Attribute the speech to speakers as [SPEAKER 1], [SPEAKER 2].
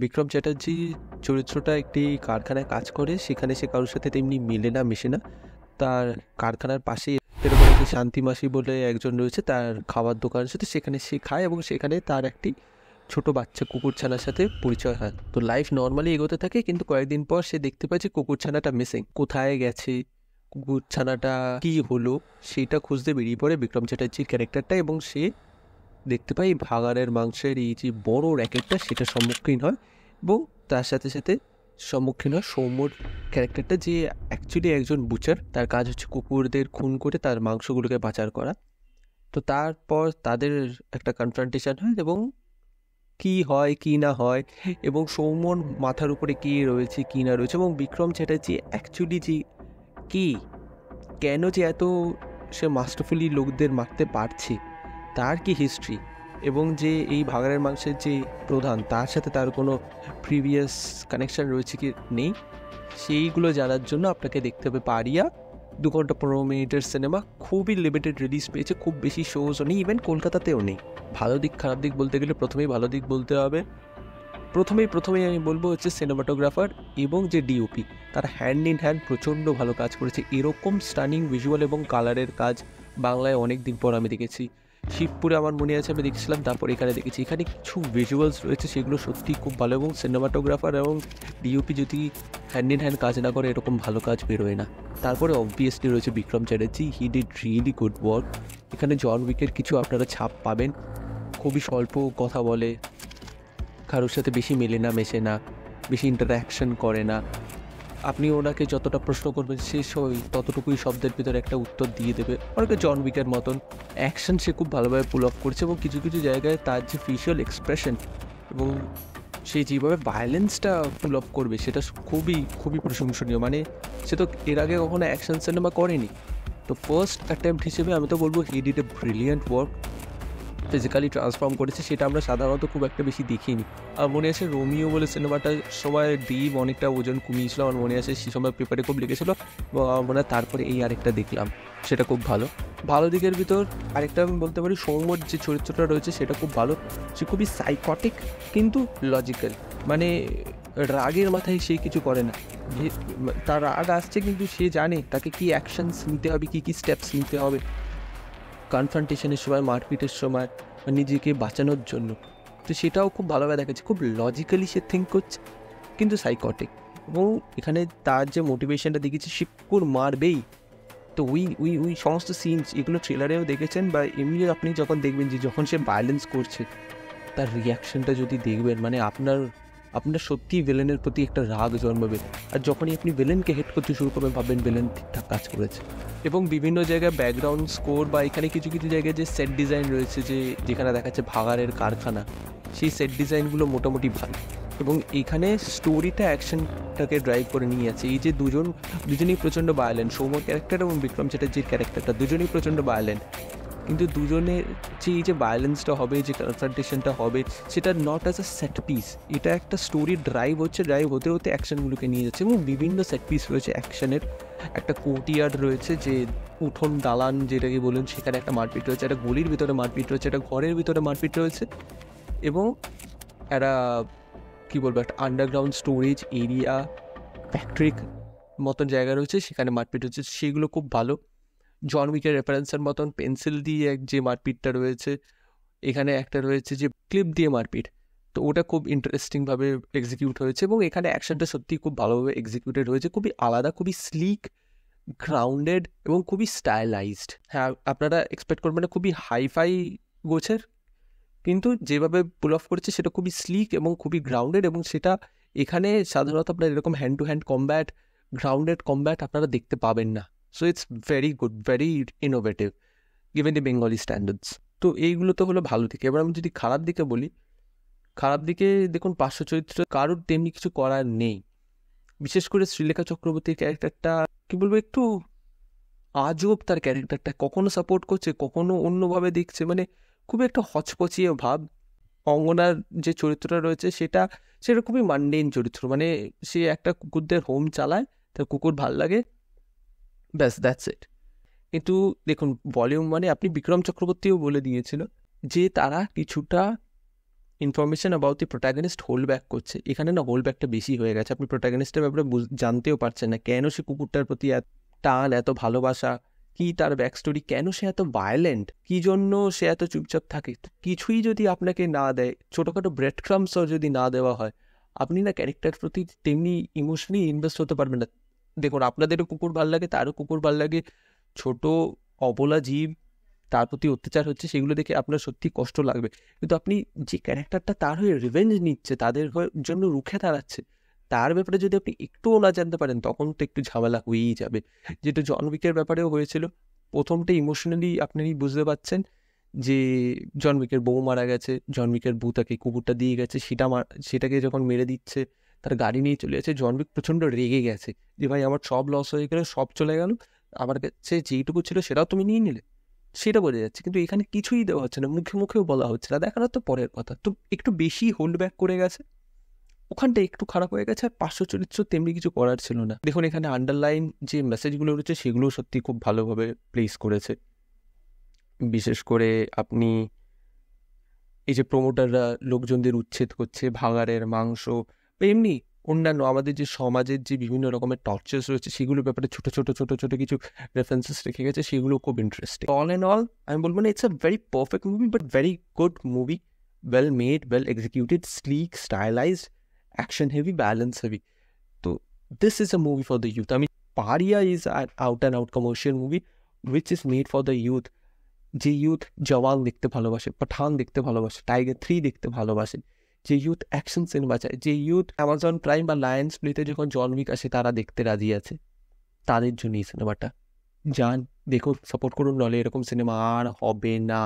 [SPEAKER 1] বিক্রম চ্যাটার্জি চরিত্রটা একটি কারখানায় কাজ করে, সেখানে সে কারোর সাথে তেমনি মেলে না, মেশে না। তার কারখানার পাশেই এরকম একটি শান্তি মাসি বলে একজন রয়েছে, তার খাবার দোকান আছে, তো সেখানে সে খায় এবং সেখানে তার একটি ছোট বাচ্চা কুকুরছানার সাথে পরিচয় হয়। তো লাইফ নর্মালি এগোতে থাকে, কিন্তু কয়েকদিন পর সে দেখতে পায় যে কুকুরছানাটা মিসিং, কোথায় গেছে, কুকুরছানাটা কি হলো, সেটা খুঁজতে বেরিয়ে পড়ে বিক্রম চ্যাটার্জির ক্যারেক্টারটা, এবং সে দেখতে পাই ভাগাড়ের মাংসের এই যে বড় র্যাকেটটা সেটা সম্মুখীন হয়, এবং তার সাথে সাথে সম্মুখীন হয় সৌম্যর ক্যারেক্টারটা, যে অ্যাকচুয়ালি একজন বুচার, তার কাজ হচ্ছে কুকুরদের খুন করে তার মাংসগুলোকে পাচার করা। তো তারপর তাদের একটা কনফ্রন্টেশন হয়, এবং কি হয় কি না হয়, এবং সৌম্যর মাথার উপরে কি রয়েছে কি না রয়েছে, এবং বিক্রম চ্যাটার্জি অ্যাকচুয়ালি যে কি, কেন যে এত সে মাস্টারফুলি লোকদের মারতে পারছে, তার কি হিস্ট্রি, এবং যে এই ভাগাড়ের মাংসের যে প্রধান, তার সাথে তার কোনো প্রিভিয়াস কানেকশন রয়েছে কি নেই, সেইগুলো জানার জন্য আপনাকে দেখতে হবে পারিয়া। 2 ঘন্টা 15 মিনিটের সিনেমা, খুবই লিমিটেড রিলিজ পেয়েছে, খুব বেশি শোজও নেই, ইভেন কলকাতাতেও নেই। ভালো দিক খারাপ দিক বলতে গেলে প্রথমেই ভালো দিক বলতে হবে। প্রথমেই আমি বলবো হচ্ছে সিনেমাটোগ্রাফার এবং যে ডিওপি, তারা হ্যান্ড ইন হ্যান্ড প্রচণ্ড ভালো কাজ করেছে। এরকম স্টানিং ভিজুয়াল এবং কালারের কাজ বাংলায় অনেক দিন পর আমি দেখেছি। শিবপুরে আমার মনে আছে আমি দেখছিলাম, তারপর এখানে দেখেছি। এখানে কিছু ভিজুয়ালস রয়েছে সেগুলো সত্যিই খুব ভালো, এবং সিনেমাটোগ্রাফার এবং ডিওপি যদি হ্যান্ড ইন হ্যান্ড কাজ না করে এরকম ভালো কাজ বেরোয় না। তারপরে অবভিয়াসলি রয়েছে Bikram Chatterjee, he did really good work. এখানে জন উইকের কিছু আপনারা ছাপ পাবেন, খুবই স্বল্প কথা বলে, কারোর সাথে বেশি মেলে না, মেশে না, বেশি ইন্টারাকশন করে না। আপনি ওনাকে যতটা প্রশ্ন করবেন সে ততটুকুই শব্দের ভিতরে একটা উত্তর দিয়ে দেবে, অনেকে জন উইকের মতন। অ্যাকশন সে খুব ভালোভাবে পুল অফ করছে, এবং কিছু কিছু জায়গায় তার যে ফেশিয়াল এক্সপ্রেশন এবং সে যেভাবে ভায়োলেন্সটা পুল অফ করবে সেটা খুবই খুবই প্রশংসনীয়। মানে সে তো এর আগে কখনো অ্যাকশন সিনেমা করেনি, তো ফার্স্ট অ্যাটেম্প্ট হিসেবে আমি তো বলবো he did A brilliant work. Physically transform করেছে, সেটা আমরা সাধারণত খুব একটা বেশি দেখিনি। আর মনে আছে রোমিও বলে সিনেমাটার সময় দেব অনেকটা ওজন কমিয়েছিল, আমার মনে আছে সে সময় পেপারে খুব লিখেছিল, এবং আমার মনে হয় তারপরে এই আরেকটা দেখলাম, সেটা খুব ভালো। ভালো দিকের ভিতর আরেকটা আমি বলতে পারি, সৌম্যর যে চরিত্রটা রয়েছে সেটা খুব ভালো। সে খুবই সাইকটিক কিন্তু লজিক্যাল, মানে রাগের মাথায় সে কিছু করে না, তার রাগ আসছে কিন্তু সে জানে তাকে কি অ্যাকশনস নিতে হবে, কী স্টেপস নিতে হবে কনফ্রন্টেশনের সময়, মারপিটের সময়, নিজেকে বাঁচানোর জন্য। তো সেটাও খুব ভালোভাবে দেখাচ্ছে, খুব লজিক্যালি সে থিঙ্ক করছে কিন্তু সাইকটিক। এবং এখানে তার যে মোটিভেশনটা দেখেছি, সে কুকুর মারবেই। তো ওই সমস্ত সিনস এগুলো ট্রেলারেও দেখেছেন, বা এমনি আপনি যখন দেখবেন যে যখন সে ভায়োলেন্স করছে তার রিয়াকশনটা যদি দেখবেন, মানে আপনার সত্যিই ভিলেনের প্রতি একটা রাগ জন্মাবে। আর যখনই আপনি ভিলেনকে হেট করতে শুরু করবেন ভাববেন ভিলেন ঠিকঠাক কাজ করেছে। এবং বিভিন্ন জায়গায় ব্যাকগ্রাউন্ড স্কোর বা এখানে কিছু কিছু জায়গায় যে সেট ডিজাইন রয়েছে, যেখানে দেখাচ্ছে ভাগাড়ের কারখানা, সেই সেট ডিজাইনগুলো মোটামুটি ভালো। এবং এখানে স্টোরিটা অ্যাকশনটাকে ড্রাইভ করে নিয়ে আছে। এই যে দুজনেই প্রচণ্ড ভায়োলেন্ট, সৌম্য ক্যারেক্টার এবং বিক্রম চ্যাটার্জির ক্যারেক্টারটা দুজনেই প্রচণ্ড ভায়োলেন্ট, কিন্তু দুজনের যে এই যে ভায়োলেন্সটা হবে, যে কনফ্রন্টেশনটা হবে, সেটা not as a set piece, এটা একটা স্টোরি ড্রাইভ হচ্ছে, ড্রাইভ হতে হতে অ্যাকশনগুলোকে নিয়ে যাচ্ছে। এবং বিভিন্ন সেট পিস রয়েছে অ্যাকশনের, একটা কোর্টইয়ার্ড রয়েছে, যে উঠোন দালান যেটাকে বলুন, সেখানে একটা মারপিট রয়েছে, একটা গলির ভিতরে মারপিট রয়েছে, একটা ঘরের ভিতরে মারপিট রয়েছে, এবং একটা কী বলবো, একটা আন্ডারগ্রাউন্ড স্টোরেজ এরিয়া, ফ্যাক্টরি মতন জায়গা রয়েছে, সেখানে মারপিট হচ্ছে, সেগুলো খুব ভালো। জন উইকের রেফারেন্সের মতন পেন্সিল দিয়ে যে মারপিটটা রয়েছে, এখানে একটা রয়েছে যে ক্লিপ দিয়ে মারপিট, তো ওটা খুব ইন্টারেস্টিংভাবে এক্সিকিউট হয়েছে। এবং এখানে অ্যাকশনটা সত্যিই খুব ভালোভাবে এক্সিকিউটেড হয়েছে, খুবই আলাদা, খুবই স্লিক, গ্রাউন্ডেড এবং খুবই স্টাইলাইজড। হ্যাঁ, আপনারা এক্সপেক্ট করবেন না খুবই হাইফাই গোছের, কিন্তু যেভাবে পুল অফ করেছে সেটা খুবই স্লিক এবং খুবই গ্রাউন্ডেড, এবং সেটা এখানে সাধারণত আপনার এরকম hand to hand combat, grounded combat আপনারা দেখতে পাবেন না। So it's very good, very innovative given the Bengali standards. তো এইগুলো তো হলো ভালো দিকে। এবার আমি যদি খারাপ দিকে বলি, খারাপ দিকে দেখুন, পার্শ্ব চরিত্র কারোর তেমনি কিছু করার নেই। বিশেষ করে শ্রীলেখা চক্রবর্তীর ক্যারেক্টারটা কি বলবো, একটু আজব। তার ক্যারেক্টারটা কখনো সাপোর্ট করছে, কখনো অন্যভাবে দেখছে, মানে খুবই একটা হচপচিয়ে ভাব। অঙ্গনার যে চরিত্রটা রয়েছে সেটা খুবই মান্ডেন চরিত্র, মানে সে একটা কুকুরদের হোম চালায়, তার কুকুর ভাল লাগে, ব্যাস, দ্যাটস ইট। কিন্তু দেখুন ভলিউম মানে আপনি বিক্রম চক্রবর্তীও বলে দিয়েছিল যে তারা কিছুটা information about the protagonist hold back করছে। এখানে না হোল্ড ব্যাকটা বেশি হয়ে গেছে, আপনি প্রোটাগনিস্টের ব্যাপারে জানতেও পারছেন না কেন সে কুকুরটার প্রতি এত টান, এত ভালোবাসা, কি তার ব্যাক স্টোরি, কেন সে এত ভায়োলেন্ট, কি জন্য সে এত চুপচাপ থাকে। তো কিছুই যদি আপনাকে না দেয়, ছোটোখাটো ব্রেড ক্রাম্পসও যদি না দেওয়া হয়, আপনি না ক্যারেক্টার প্রতি তেমনি ইমোশনালি ইনভেস্ট হতে পারবেন না। দেখুন, আপনাদেরও কুকুর ভাল লাগে, তারও কুকুর ভাল লাগে, ছোট অবলা জীব, তার প্রতি অত্যাচার হচ্ছে, সেগুলো দেখে আপনার সত্যি কষ্ট লাগবে। কিন্তু আপনি যে ক্যারেক্টারটা তার হয়ে রিভেঞ্জ নিচ্ছে, তাদের জন্য রুখে দাঁড়াচ্ছে, তার ব্যাপারে যদি আপনি একটুও না জানতে পারেন, তখন তো একটু ঝামেলা হয়েই যাবে। যেটা জন উইকের ব্যাপারেও হয়েছিল। প্রথমটা ইমোশনালি আপনি বুঝতে পারছেন যে জন উইকের বউ মারা গেছে, জন উইকের বউ তাকে কুকুরটা দিয়ে গেছে, সেটাকে যখন মেরে দিচ্ছে, তার গাড়ি নিয়ে চলে যাচ্ছে, জন উইক প্রচণ্ড রেগে গেছে যে ভাই আমার সব লস হয়ে গেল, সব চলে গেল, আমার কাছে যেইটুকু ছিল সেটাও তুমি নিয়ে নিলে, সেটা বোঝা যাচ্ছে। কিন্তু এখানে কিছুই দেওয়া হচ্ছে না, মুখে মুখেও বলা হচ্ছে না, দেখানো তো পরের কথা। তো একটু বেশি হোল্ড ব্যাক করে গেছে, ওখানটা একটু খারাপ হয়ে গেছে। আর পার্শ্ব চরিত্র তেমনি কিছু করার ছিল না। দেখুন, এখানে আন্ডারলাইন যে মেসেজগুলো রয়েছে সেগুলো সত্যি খুব ভালোভাবে প্লেস করেছে। বিশেষ করে আপনি এই যে প্রমোটাররা লোকজনদের উচ্ছেদ করছে, ভাগাড়ের মাংস বা এমনি অন্যান্য আমাদের যে সমাজের যে বিভিন্ন রকমের টর্চার্স রয়েছে, সেগুলোর ব্যাপারে ছোট ছোট ছোট ছোট কিছু রেফারেন্সেস রেখে গেছে, সেগুলো খুব ইন্টারেস্টিং। অল অ্যান্ড অল আমি বলবো না it's a very perfect movie, but very good movie, well made, well executed, slick, stylised, action heavy, balance heavy. তো this is a movie for the youth. আমি পারিয়া is out and out commercial movie which is made for the youth. যে youth Jawan দেখতে ভালোবাসে, পাঠান দেখতে ভালোবাসে, tiger 3 দেখতে ভালোবাসে, যে ইউথ অ্যাকশন সিনেমা চায়, যে ইউথ অ্যামাজন প্রাইম বা লায়ন্স প্লেতে যখন জন উইক আসে তারা দেখতে রাজি আছে, তাদের জন্য এই সিনেমাটা। যান, দেখুন, সাপোর্ট করুন, নলে এরকম সিনেমা আর হবে না।